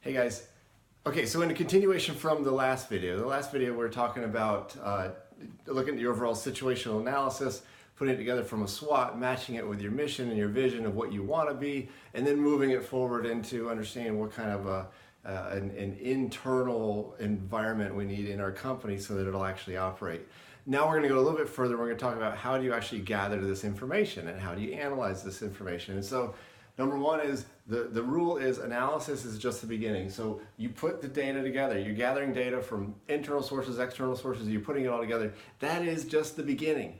Hey guys. Okay, so in a continuation from the last video we're talking about looking at your overall situational analysis, putting it together from a SWOT, matching it with your mission and your vision of what you want to be, and then moving it forward into understanding what kind of an internal environment we need in our company so that it'll actually operate. Now we're going to go a little bit further. We're going to talk about how do you actually gather this information and how do you analyze this information. And so number one is the rule is analysis is just the beginning. So you put the data together. You're gathering data from internal sources, external sources. You're putting it all together. That is just the beginning.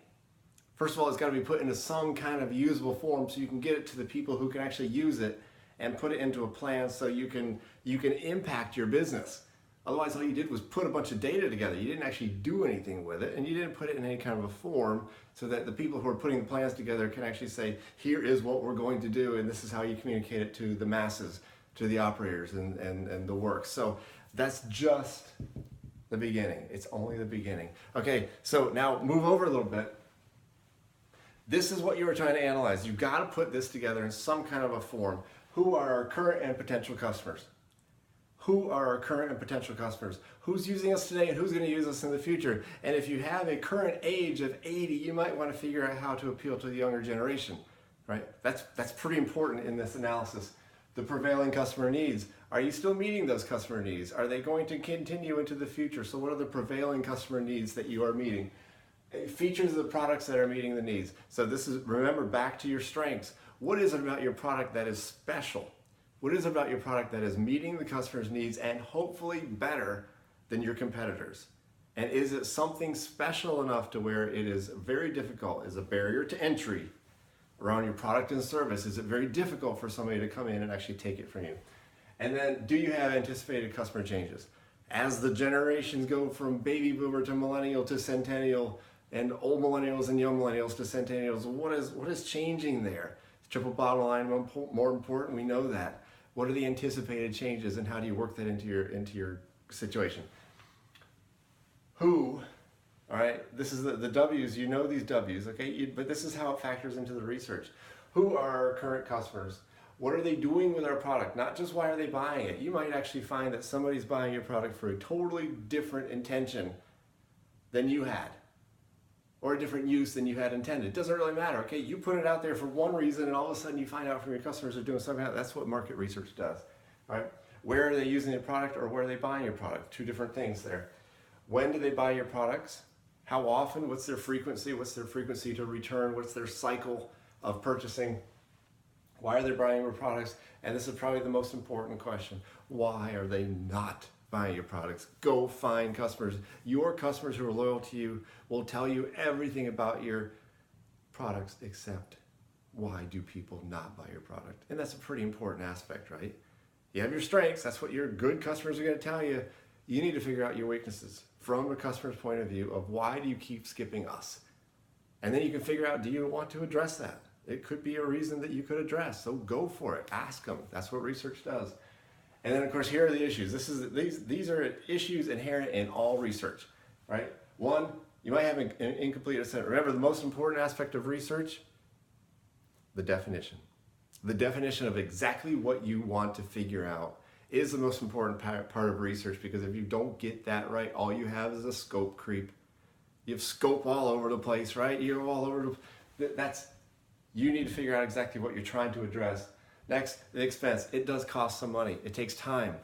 First of all, it's got to be put into some kind of usable form so you can get it to the people who can actually use it and put it into a plan so you can impact your business. Otherwise, all you did was put a bunch of data together. You didn't actually do anything with it, and you didn't put it in any kind of a form so that the people who are putting the plans together can actually say, here is what we're going to do, and this is how you communicate it to the masses, to the operators and the work. So that's just the beginning. It's only the beginning. Okay, so now move over a little bit. This is what you were trying to analyze. You've got to put this together in some kind of a form. Who are our current and potential customers? Who are our current and potential customers? Who's using us today and who's going to use us in the future? And if you have a current age of 80, you might want to figure out how to appeal to the younger generation, right? That's pretty important in this analysis. The prevailing customer needs. Are you still meeting those customer needs? Are they going to continue into the future? So what are the prevailing customer needs that you are meeting? Features of the products that are meeting the needs. So this is, remember, back to your strengths. What is it about your product that is special? What is it about your product that is meeting the customer's needs and hopefully better than your competitors? And is it something special enough to where it is very difficult, is a barrier to entry around your product and service? Is it very difficult for somebody to come in and actually take it from you? And then, do you have anticipated customer changes? As the generations go from baby boomer to millennial to centennial, and old millennials and young millennials to centennials, what is changing there? Triple bottom line, more important, we know that. What are the anticipated changes and how do you work that into your situation? Who, all right, this is the W's, you know these W's, okay, but this is how it factors into the research. Who are our current customers? What are they doing with our product? Not just why are they buying it. You might actually find that somebody's buying your product for a totally different intention than you had, or a different use than you had intended. It doesn't really matter, okay? You put it out there for one reason and all of a sudden you find out from your customers are doing something else. That's what market research does, right? Where are they using your product or where are they buying your product? Two different things there. When do they buy your products? How often? What's their frequency? What's their frequency to return? What's their cycle of purchasing? Why are they buying your products? And this is probably the most important question. Why are they not buying your products? Go find customers. Your customers who are loyal to you will tell you everything about your products except why do people not buy your product? And that's a pretty important aspect, right? You have your strengths. That's what your good customers are going to tell you. You need to figure out your weaknesses from a customer's point of view of why do you keep skipping us? And then you can figure out, do you want to address that? It could be a reason that you could address. So go for it. Ask them. That's what research does. And then, of course, here are the issues. These are issues inherent in all research, right? One, you might have an incomplete assessment. Remember, the most important aspect of research, the definition. The definition of exactly what you want to figure out is the most important part of research, because if you don't get that right, all you have is a scope creep. You have scope all over the place, right? You're all over you need to figure out exactly what you're trying to address. Next, the expense. It does cost some money. It takes time.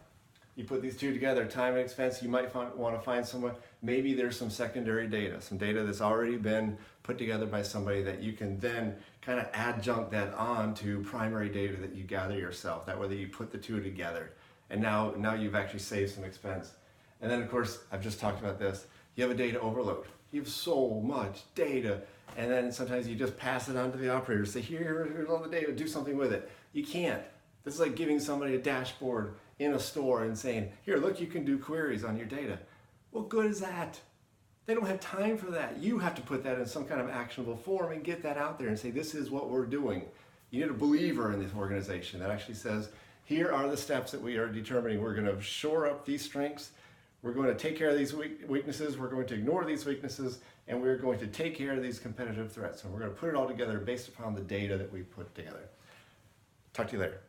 You put these two together, time and expense, you might want to find someone, maybe there's some secondary data, some data that's already been put together by somebody that you can then kind of adjunct that on to primary data that you gather yourself. That way you put the two together. And now you've actually saved some expense. And then, of course, I've just talked about this. You have a data overload. You have so much data. And then sometimes you just pass it on to the operator. Say, here's all the data, do something with it. You can't. This is like giving somebody a dashboard in a store and saying, here, look, you can do queries on your data. What good is that? They don't have time for that. You have to put that in some kind of actionable form and get that out there and say, this is what we're doing. You need a believer in this organization that actually says, here are the steps that we are determining. We're going to shore up these strengths. We're going to take care of these weaknesses. We're going to ignore these weaknesses. And we're going to take care of these competitive threats. And we're going to put it all together based upon the data that we put together. Talk to you later.